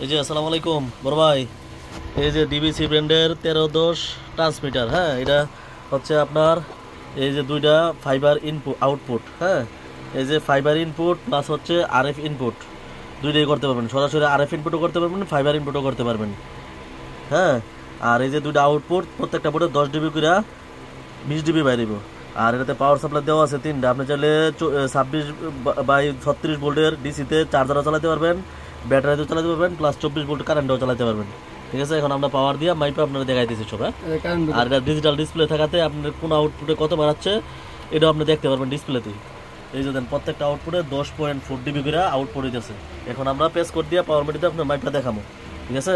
এই যে আসসালামু আলাইকুম বড় ভাই, এই যে ডিবিসি ব্র্যান্ডের 1310 ট্রান্সমিটার। হ্যাঁ, এটা হচ্ছে আপনার এই যে দুইটা ফাইবার ইনপুট আউটপুট। হ্যাঁ, এই যে ফাইবার ইনপুট প্লাস হচ্ছে আরএফ ইনপুট, দুইটাই করতে পারবেন। সরাসরি আরএফ ইনপুটও করতে পারবেন, ফাইবার ইনপুটও করতে পারবেন। হ্যাঁ, আর এই যে দুইটা আউটপুট, প্রত্যেকটা বোর্ডে 10 ডিবি করে 20 ডিবি বাইরে। আর এটাতে পাওয়ার সাপ্লাই দেওয়া আছে তিনটা। আপনি চাইলে 26/36 ভোল্টের ডিসিতে চার্জারও চালাতে পারবেন, ব্যাটারিতেও চালাতে পারবেন, প্লাস 24 ভোল্ট কারেন্টও চালাতে পারবেন। ঠিক আছে, এখন আমরা পাওয়ার দিয়ে মাইপে আপনারা দেখাইতেছি সব। হ্যাঁ, আর এটা ডিজিটাল ডিসপ্লে থাকাতে আপনার কোন আউটপুটে কত বাড়াচ্ছে এটাও আপনি দেখতে পারবেন ডিসপ্লেতে। এই যে দেন, প্রত্যেকটা আউটপুটে 10.4 ডিবি করে আউটপুট হইতেছে। এখন আমরা পেস কোড দিয়ে পাওয়ার মিটারে আপনার মাইপটা দেখাবো। ঠিক আছে,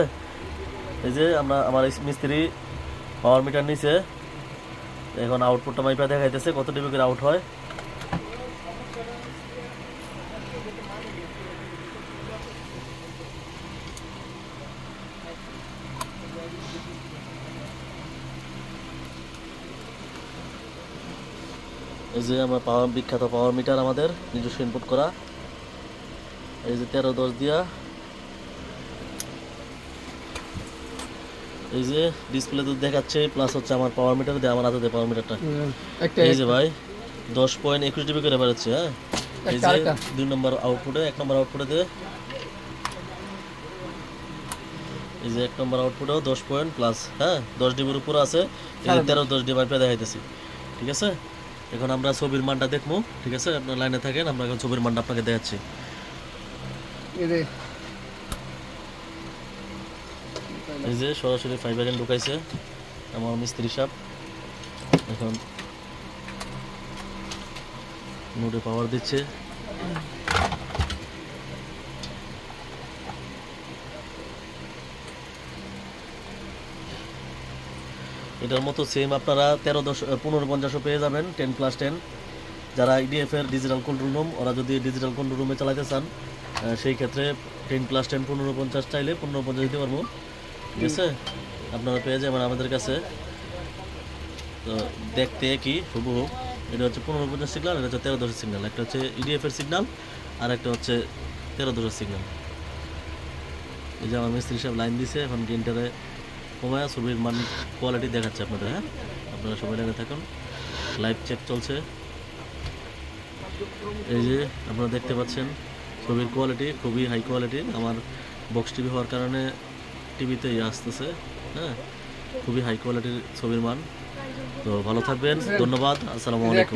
এই যে আমার মিস্ত্রি পাওয়ার মিটার নিচে, এখন আউটপুটটা মাইপা দেখাইতেছে কত ডিবি করে আউট হয়। এই যে আমরা বিখ্যাত পাওয়ার মিটার, আমাদের নিজস্ব ইনপুট করা। এই যে 1310 দিয়া এই যে ডিসপ্লে তো দেখাচ্ছে, প্লাস হচ্ছে আমার পাওয়ার মিটার দিয়ে আমার হাতে পাওয়ার মিটারটা। এই যে ভাই 10.21 ডিবি করে বেরোচ্ছে। হ্যাঁ, এই যে 2 নম্বর আউটপুটে, 1 নম্বর আউটপুটে দিয়ে এই যে 1 নম্বর আউটপুটেও 10 পয়েন্ট প্লাস। হ্যাঁ, 10 ডিবির উপরে আছে। এই যে 1310 ডিবি দেখাইতেছি। ঠিক আছে, এখন আমরা ছবির মানটা দেখবো। ঠিক আছে, আপনার লাইনে থাকেন, আমরা এখন ছবির মানটা আপনাকে দেখাচ্ছি। এই যে সরাসরি ফাইবার লাইন ঢুকাইছে আমার মিস্ত্রি সাহেব। এখন নোটে পাওয়ার দিচ্ছে। এটার মতো সেম আপনারা 1550 পেয়ে যাবেন, 10+10। যারা ইডিএফ এর ডিজিটাল কন্ট্রোল রুম, ওরা যদি ডিজিটাল কন্ট্রোল রুমে চালাতে চান, সেই ক্ষেত্রে 10+10 1550 চাইলে 1550 দিতে পারবো। ঠিক আছে, আপনারা পেয়ে যাবেন আমাদের কাছে। তো দেখতে কি হুবহু, এটা হচ্ছে 1550 সিগন্যাল, এটা হচ্ছে 1310 সিগন্যাল। একটা হচ্ছে ইডিএফ এর সিগন্যাল, আর একটা হচ্ছে 1310 সিগন্যাল। এই যে আমার মিস্ত্রি সাহেব লাইন দিছে, এখন গেনটারে কমায় ছবির মান কোয়ালিটি দেখাচ্ছে আপনাদের। হ্যাঁ, আপনারা সবাই লাইনে থাকুন, লাইভ চেক চলছে। এই যে আপনারা দেখতে পাচ্ছেন ছবির কোয়ালিটি খুবই হাই কোয়ালিটি। আমার বক্স টিভি হওয়ার কারণে টিভিতে আসতেছে। হ্যাঁ, খুবই হাই কোয়ালিটির ছবির মান। তো ভালো থাকবেন, ধন্যবাদ, আসসালামু আলাইকুম।